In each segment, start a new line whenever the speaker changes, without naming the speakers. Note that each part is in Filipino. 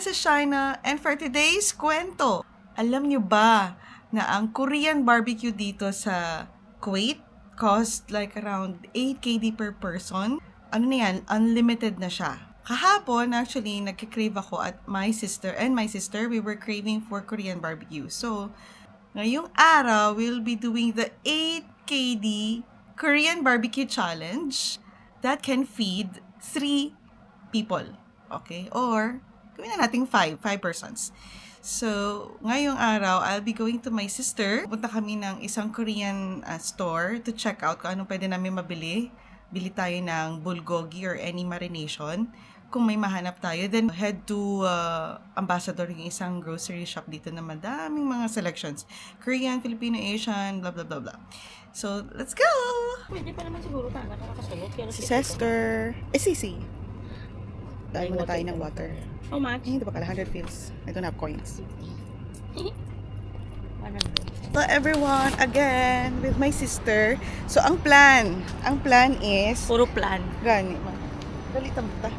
this is Shaina, and for today's kwento, alam nyo ba na ang Korean barbecue dito sa Kuwait cost like around 8KD per person? Ano na yan? Unlimited na siya. Kahapon, actually, nagkikrave ako at my sister, we were craving for Korean barbecue. So, ngayong araw, we'll be doing the 8KD Korean barbecue challenge that can feed 3 people. Okay? Or, gawin na natin 5 persons. So, ngayong araw, I'll be going to my sister. Punta kami ng isang Korean store to check out kung anong pwede namin mabili. Bili tayo ng bulgogi or any marination. Kung may mahanap tayo, then head to Ambassador, yung isang grocery shop dito na madaming mga selections. Korean, Filipino, Asian, blah, blah, blah, blah. So, let's go!
Pwede pa naman siguro tayo nakakasunod.
Si Sester. Sisi. Dahil muna tayo ng water.
How much?
Hindi ba pala? 100 pills. I don't have coins.
100.
Hello everyone, again with my sister. So ang plan is
Puro plan.
gani man. Dalitan ta.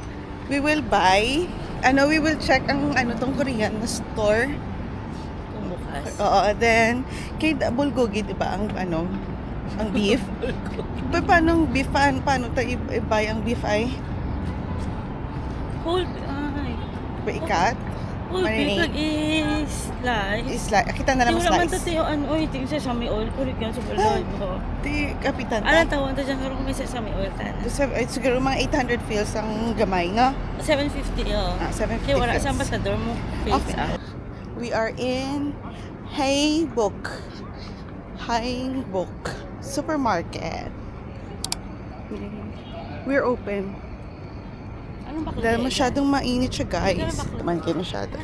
We will buy, we will check ang tong Korean na store.
Kung bukas.
Oo, then kay bulgogi, di ba, ang beef. Paano beef, paano tayo i-buy ang beef ay?
Whole ay.
Ikat?
Whole
Marinate.
beef is like.
Kita na naman
Yung naman
slice.
tayo tingin sa sesame oil. Korean sa balay mo.
Di kapitan
Alam
ta.
tawag ta dyan karoon kung may sesame oil ta na.
Siguro mga 800 pills ang gamay, no?
750 oh.
750
Kaya wala
pills.
sa ambassador mo. Face
Okay.
ah.
We are in Haebok Supermarket. We're open.
Anong bakla?
Dahil masyadong mainit siya, guys.
Anong bakla?
Naman kayo masyado.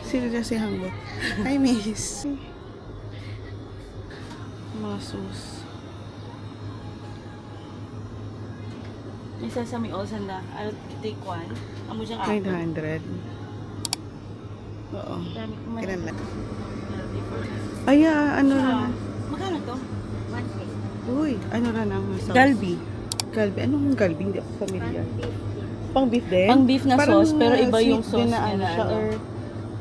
Sino dyan si Hangbok? Hi, miss. Mga sus.
May sesame oil sanda. I'll take one. Amo siyang apple.
900. Oo.
Dami ko man.
Kailan lang. Ay, na.
Magkano to?
Uy, na sauce?
Galbi.
Galbi. Anong galbi? Hindi ako familiar. Pang beef din?
Pang beef na
Parang,
sauce, pero iba yung
sweet din
sauce
na
niya
siya,
na
or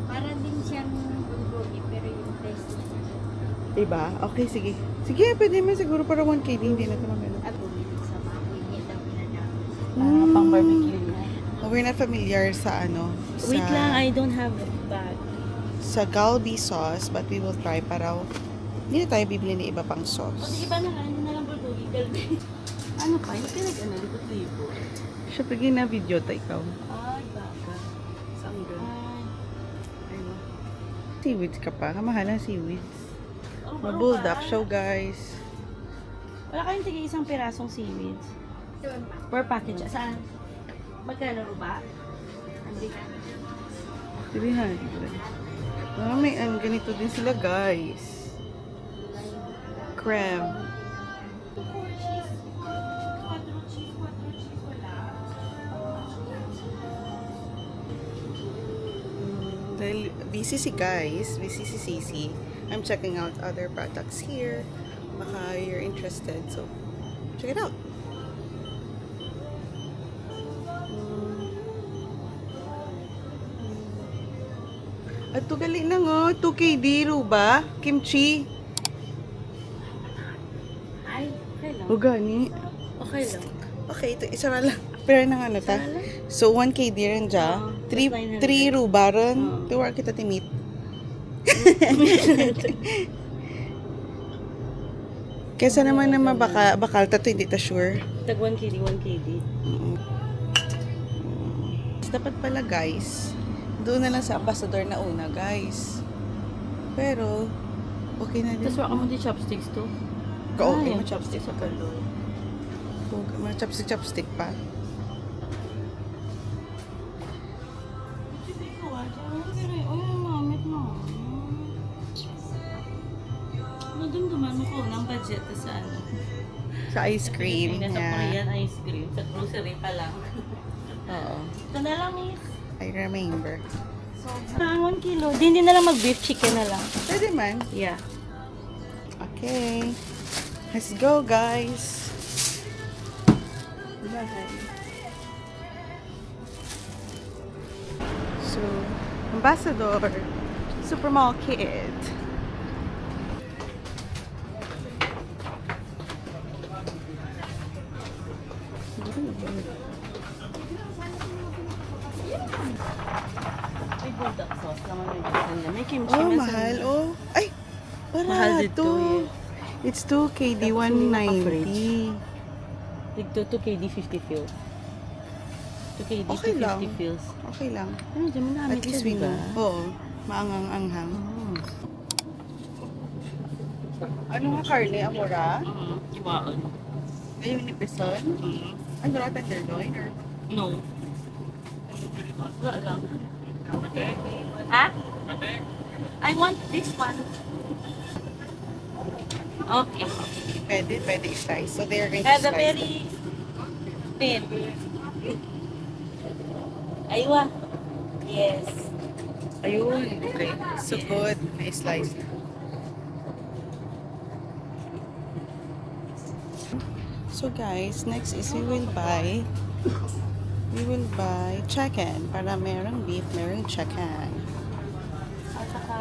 Para din siyang bulgogi, pero yung taste niya.
iba? Okay, sige. Sige, pwede mo siguro para 1KD. Hindi na ito magano.
At bumili sa bahay niya daw pinadami.
Pang barbecue niya.
We're not familiar sa
Wait lang, I don't have that.
sa galbi sauce, but we will try para hindi na tayo bibili ng iba pang
O
sauce.
sige, iba na lang. Hindi na lang bulgogi. Galbi. Ano pa? Yung pinag-ano, libot-libot.
Siyempre, gina-video ta ikaw.
Ay, baka.
Sanggal.
Ay.
Ayun. Seaweeds ka pa. Kamahal ang seaweeds.
Oh,
Mabuldak siya, guys.
Wala kayong tigil isang pirasong seaweeds. Per package. Saan? Magkano ba?
Sabihan. May ganito din sila, guys. Crab. Dahil busy si Sisi. I'm checking out other products here. Baka you're interested, so check it out. At tugali na nga, 2KD ba? Kimchi.
Ay, okay lang.
O gani.
Okay lang.
Okay, ito isa na lang. Pero na nga ta. So 1KD rin dya.
Oo,
3
900.
ruba rin.
Oo.
Tuwar kita timit. Kesa naman bakal ta to, hindi ta sure.
Tag 1KD, 1KD.
Dapat pala, guys, doon na lang sa ambassador na una, guys. Pero okay na din.
Tapos wala ka mo di chopsticks to?
Okay,
yung
may chopsticks
sa kaloy.
May chopstick pa.
Nadumduman mo ko ng budget sa ano.
Sa ice cream.
Nasa
Yeah.
Korean ice cream. Sa grocery pa lang.
Oo.
Ito na lang, miss.
I remember.
So, 1 kilo. Hindi na lang mag-beef chicken na lang.
Pwede man.
Yeah.
Okay. Let's go, guys. Bye. So, Ambassador Supermarket.
May bulldog sauce naman may lasagna. May kimchi
Oh,
lasagna.
mahal. Oh, ay,
Mahal dito,
barato. It's 2 KD
Tapos hindi
190.
Tigto 2 KD 50 feels. 2 KD
Okay
250
lang.
feels.
Okay lang.
Ano, dyan mo namin
At least we
diba?
know. Oo, maangang-anghang. Ano nga, Carly? Amora?
Iwaon.
Ayun ni Bison? Ano na, tenderloin? Or...
No. Wala lang. Ha? I want this one. Okay.
Pwede i-slice. So they're going to
Have a
slice
very thin. Aywa. Yes.
Ayun, okay. So good. Na-slice na. So guys, next is we will buy chicken para merong beef, merong chicken.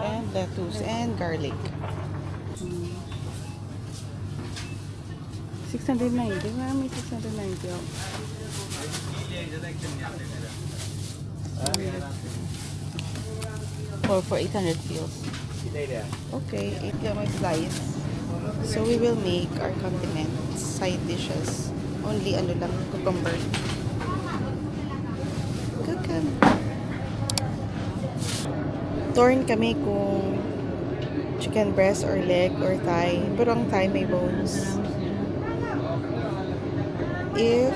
And lettuce and garlic. 690. Marami 690 ako.
For 800 feels.
Okay, 8 gamay slice. So we will make our condiments, side dishes. Only ano lang, cucumber. Torn kami kung chicken breast or leg or thigh. Pero ang thigh may bones. If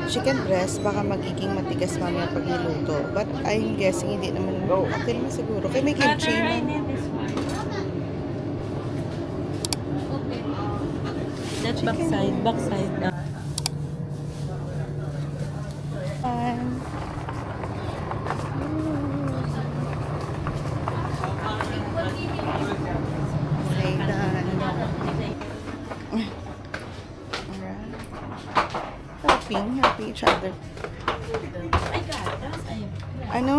chicken breast, baka magiging matigas mamaya pag niluto. But I'm guessing hindi naman. Okay naman siguro. Kaya may kimchi na.
That
Chicken.
backside.
Okay, done. Alright. Helping each other.
Ay, gatas. Ay.
Ano?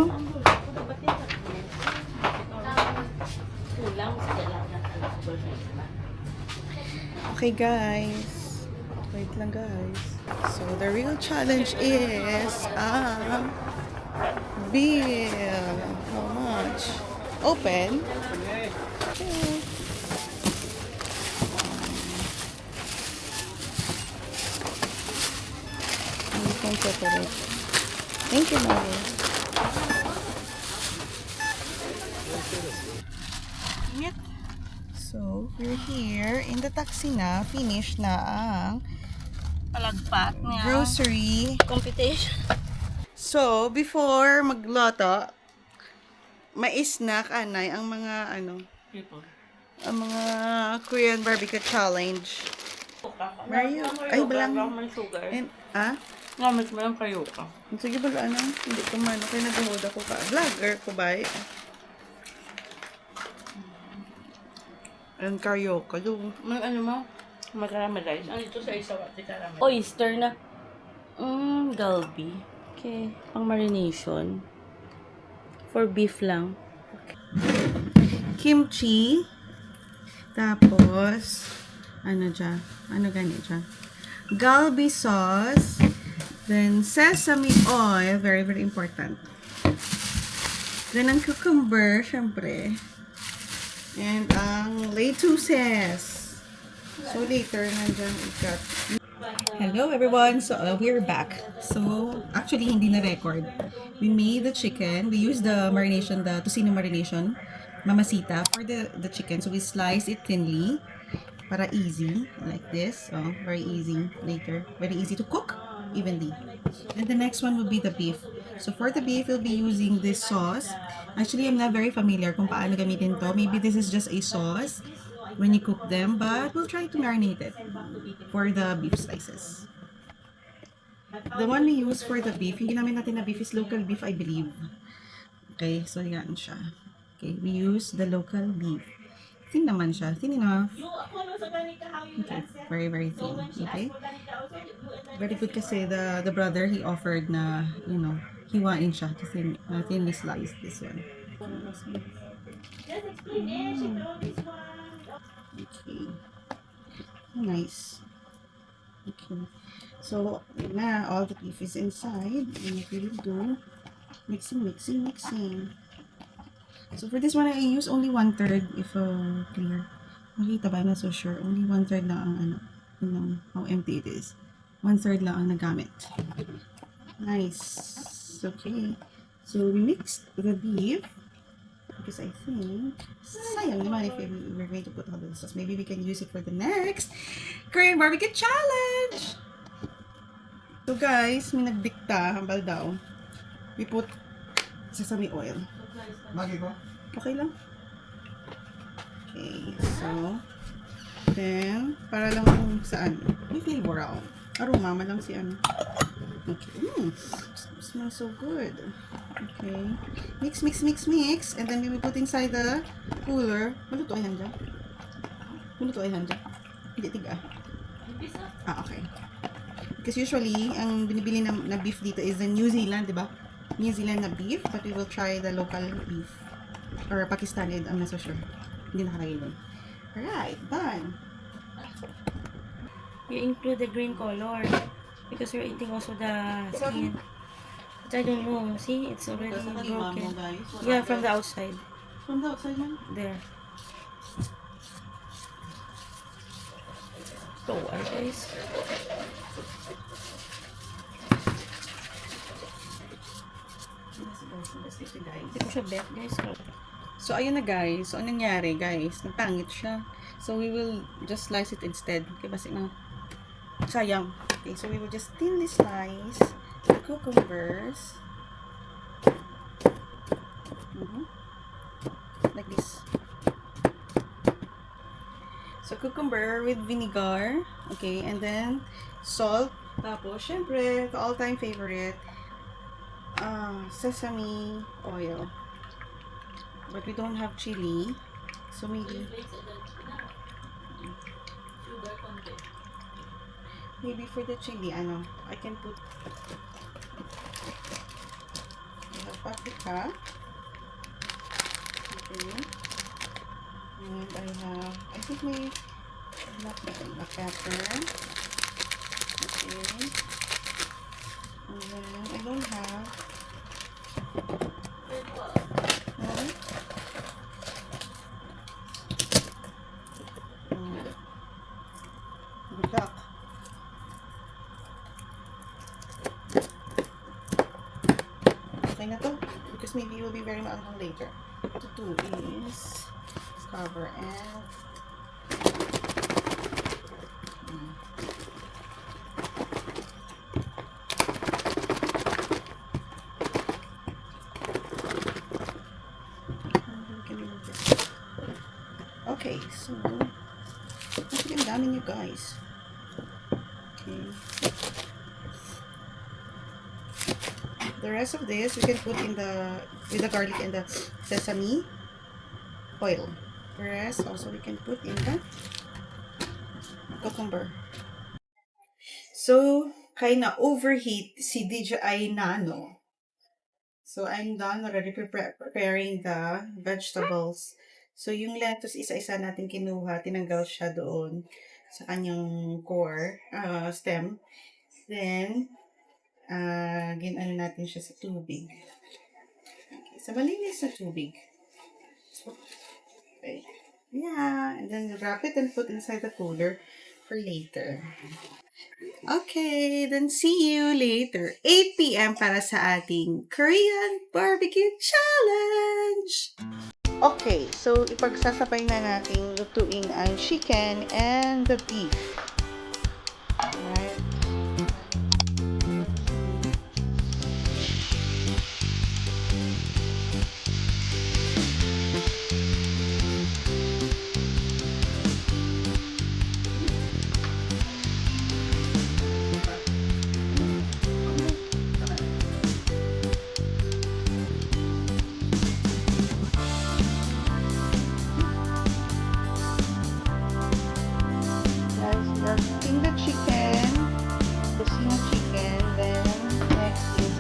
Kulang sa dalaga.
Okay, guys. Wait lang, guys. So, the real challenge is bill. How much? Open. Okay. We can separate. Thank you, Mary. Yep. So, we're here in the taxi na. Finish na ang
Palagpat niya.
grocery.
Computation.
So, before magloto, ma-snack anay ang mga ang mga Korean barbecue challenge. Mario, ay balang.
sugar.
And,
Ngamis mo lang kayo ka.
sige bala ano, hindi ko man, kaya nagahod ako ka. Vlogger ko ba eh. And karaoke, doon.
May ano mo? Mag-caramelize. Ano ito sa isaw at caramel? Oyster na. Galbi. Okay. Pang marination. For beef lang.
Kimchi. Tapos, ano dyan? Ano ganit dyan? Galbi sauce. Then, sesame oil. Very, very important. Then, ang cucumber, syempre. And ang lettuces. So, later, nandyan ikat. Hello, everyone. So, we're back. So, actually, hindi na-record. We made the chicken. We used the marination, the tocino marination, Mamacita, for the chicken. So, we slice it thinly para easy, like this. So, very easy later. Very easy to cook evenly. And the next one will be the beef. So, for the beef, we'll be using this sauce. Actually, I'm not very familiar kung paano gamitin to. Maybe this is just a sauce when you cook them, but we'll try to marinate it for the beef slices. The one we use for the beef, yung ginamit natin na beef is local beef, I believe. Okay, so yan siya. Okay, we use the local beef. Thin naman siya. Thin enough. Okay, very, very thin. Okay? Very good kasi the brother, he offered na, hiwain siya. Thinly slice this one. Okay. Nice. Okay. So, yun na. All the beef is inside. And what we will do, mixing. So, for this one, I use only 1/3 if clear. Makita ba? I'm not so sure. Only 1/3 lang ang ano. Yun lang how empty it is. 1/3 lang ang nagamit. Nice. Okay. So, we mixed the beef. Because I think, sayang naman if we're going to put all the sauce. Maybe we can use it for the next Korean barbecue challenge! So guys, may nagdikta, hambal daw. We put sesame oil.
Magi ko?
Okay lang. Okay, so, then, para lang saan? May flavor ako. Aroma, man lang si ano. Okay. Smells so good. Okay. Mix. And then we will put inside the cooler. Maluto ay handa. Hindi tiga. Okay. Because usually, ang binibili na beef dito is the New Zealand, di ba? New Zealand na beef. But we will try the local beef. Or Pakistani, I'm not so sure. Hindi nakalagay doon. Alright, done.
You include the green color because you're eating also the skin. But I don't know. See, it's already broken. Yeah, from the outside.
From the outside man?
There. So, guys. Hindi ko siya bet, guys.
So, ayun na guys. So, anong nangyari guys? Nagpangit siya. So, we will just slice it instead. Okay, basi na. Sayang. Okay, so we will just thinly slice the cucumbers. Like this. So, cucumber with vinegar. Okay, and then salt. Tapos, syempre, the all-time favorite, sesame oil. But we don't have chili. So, maybe for the chili, I can put paprika. Okay. And I think may black pepper. Okay. And then I don't have duck. Okay na to because maybe it will be very maanghang later. To do is cover and okay, so actually ang dami nyo guys. Okay. The rest of this we can put in with the garlic and the sesame oil. The rest also we can put in the cucumber. So, kinda overheat si DJI Nano. So, I'm done already preparing the vegetables. So, yung lettuce, isa-isa natin kinuha. Tinanggal siya doon sa kanyang core, stem. Then, ginano natin siya sa tubig. Okay, sa malinis na tubig. Okay. Yeah, and then wrap it and put inside the cooler for later. Okay, then see you later. 8 p.m. para sa ating Korean Barbecue Challenge! Okay, so ipagsasabay na natin lutuin ang chicken and the beef. Alright. In the chicken, then next is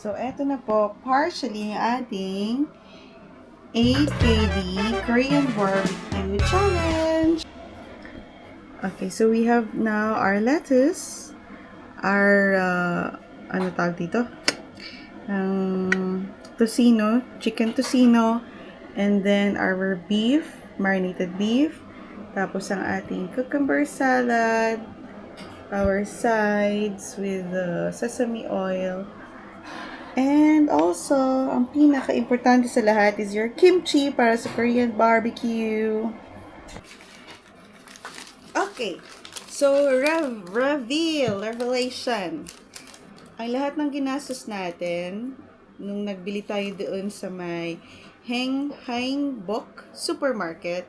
So, eto na po, partially yung ating 8 KD Korean Barbecue Challenge. Okay, so we have now our lettuce, our, ano tawag dito? Tocino, chicken tocino, and then our beef, marinated beef, tapos ang ating cucumber salad, our sides with sesame oil, and also, ang pinaka-importante sa lahat is your kimchi para sa Korean barbecue. Okay, so revelation. Ang lahat ng ginastos natin nung nagbili tayo doon sa may Hangbok Supermarket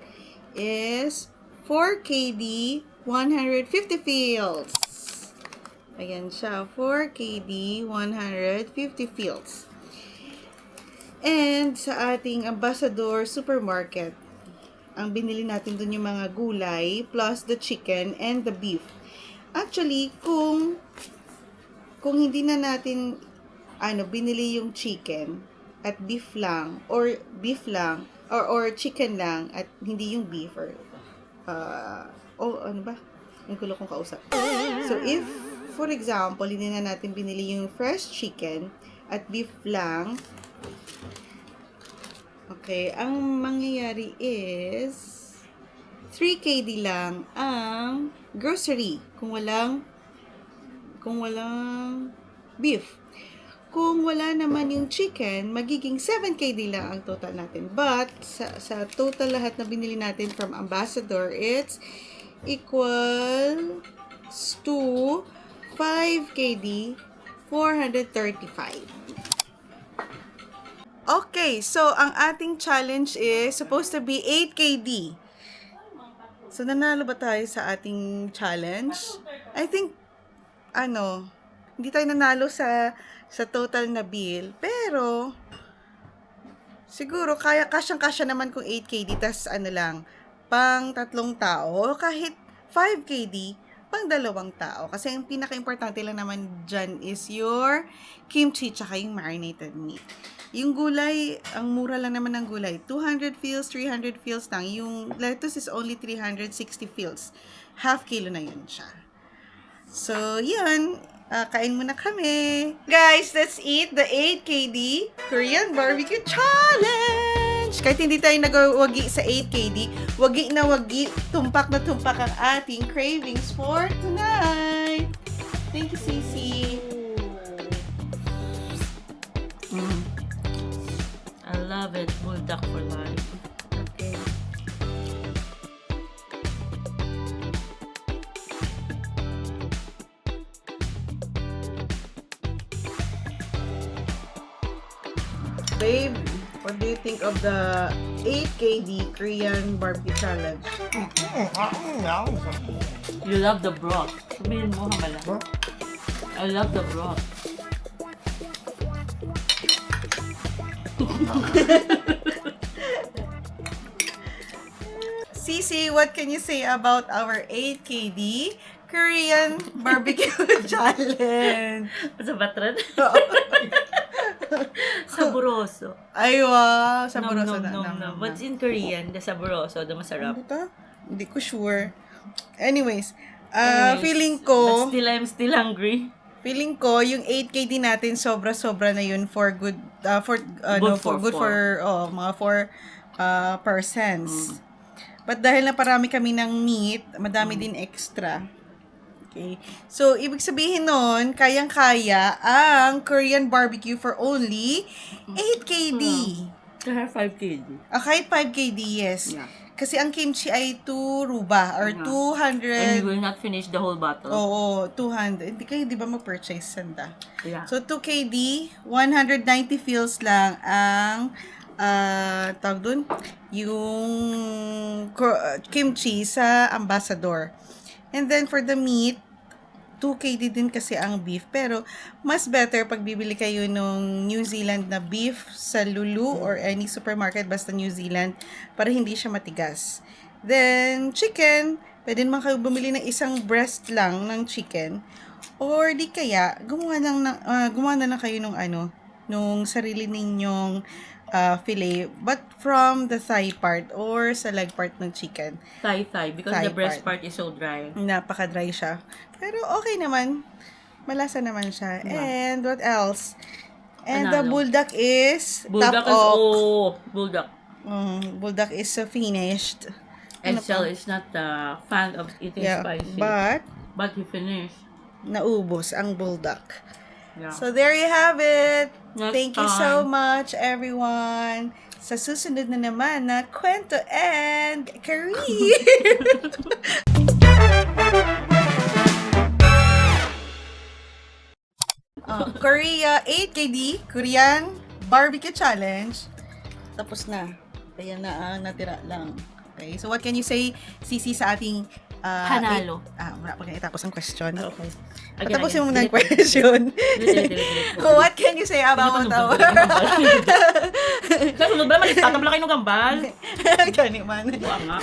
is 4 KD 150 fields. Ayan siya, 4 KD 150 fields. And sa ating Ambassador Supermarket, ang binili natin doon yung mga gulay plus the chicken and the beef. Actually, kung hindi na natin binili yung chicken at beef lang or chicken lang at hindi yung beef or ano ba? Yung kulo kong kausap. So if for example, hindi na natin binili yung fresh chicken at beef lang, okay, ang mangyayari is 3 KD lang ang grocery kung walang beef. Kung wala naman yung chicken, magiging 7 KD lang ang total natin. But, sa total lahat na binili natin from Ambassador, it's equals to 5 KD 435. Okay, so ang ating challenge is supposed to be 8 KD. So, nanalo ba tayo sa ating challenge? I think hindi tayo nanalo sa total na bill, pero siguro kasyang-kasya naman kung 8 KD tas pang 3 tao, kahit 5 KD pang 2 tao. Kasi ang pinaka-importante lang naman dyan is your kimchi tsaka yung marinated meat. Yung gulay, ang mura lang naman ng gulay. 200 fields, 300 fields lang. Yung lettuce is only 360 fields. Half kilo na yun siya. So, yun. Kain muna kami. Guys, let's eat the 8 KD Korean Barbecue Challenge! Kahit hindi tayo nagwagi sa 8 KD, wagi na wagi, tumpak na tumpak ang ating cravings for tonight. Thank you, Sisi.
I love it. Bulldog for life.
Okay. Babe, what do you think of the 8 KD Korean Barbecue Challenge?
You love the broth. Sabihin mo, Hamala. I love the broth.
Sisi, what can you say about our 8 KD Korean Barbecue Challenge?
Sa batran? Saboroso.
Ay, wow. Saboroso
Nom, nom, nom. What's in Korean? The saboroso, the masarap.
Ano to? Hindi ko sure. Anyways,
Anyways,
feeling ko,
but still, I'm still hungry.
feeling ko yung 8 KD natin sobra-sobra na yun for good mga 4 persons. But dahil na parami kami ng meat, madami din extra. Okay. So, ibig sabihin nun, kayang-kaya ang Korean barbecue for only 8 KD.
Kaya 5 kg.
Kahit 5 KD, yes.
Yeah.
Kasi ang kimchi ay 2 ruba or
And
200.
you will not finish the whole bottle.
Oo, 200. Hindi kayo, di ba mag-purchase sanda?
Yeah.
So, 2 KD, 190 feels lang ang tawag dun, yung kimchi sa Ambassador. And then, for the meat, 2 KD din kasi ang beef. Pero, mas better pag bibili kayo nung New Zealand na beef sa Lulu or any supermarket, basta New Zealand, para hindi siya matigas. Then, chicken, pwede naman kayo bumili ng isang breast lang ng chicken. Or di kaya, gumawa na lang kayo ng nung sarili ninyong fillet, but from the thigh part or sa leg part ng chicken.
Thigh because
Thigh
the breast
part.
part is so dry.
Napaka-dry siya. Pero okay naman. Malasa naman siya. And what else? And the
Panalo.
buldak is
Bulldog
top
is,
oak.
bulldog.
Buldak is finished. Ano
Excel
pa?
is not a fan of eating
Yeah,
spicy.
but
he finished.
naubos ang buldak.
Yeah.
So there you have it.
Next
Thank you so
time.
much, everyone. Sa susunod na naman na kwento and career. Korea 8KD, Korean Barbecue Challenge. Tapos na. Kaya na natira lang. Okay, so what can you say, Sisi, sa ating
Panalo.
wala pa ganyan itapos ang question.
Okay.
Patapusin mo muna ang question.
Delete.
What can you say about our...
Sa sunod ba, tatamla kayo ng gambal.
Gani man.
Buwa nga.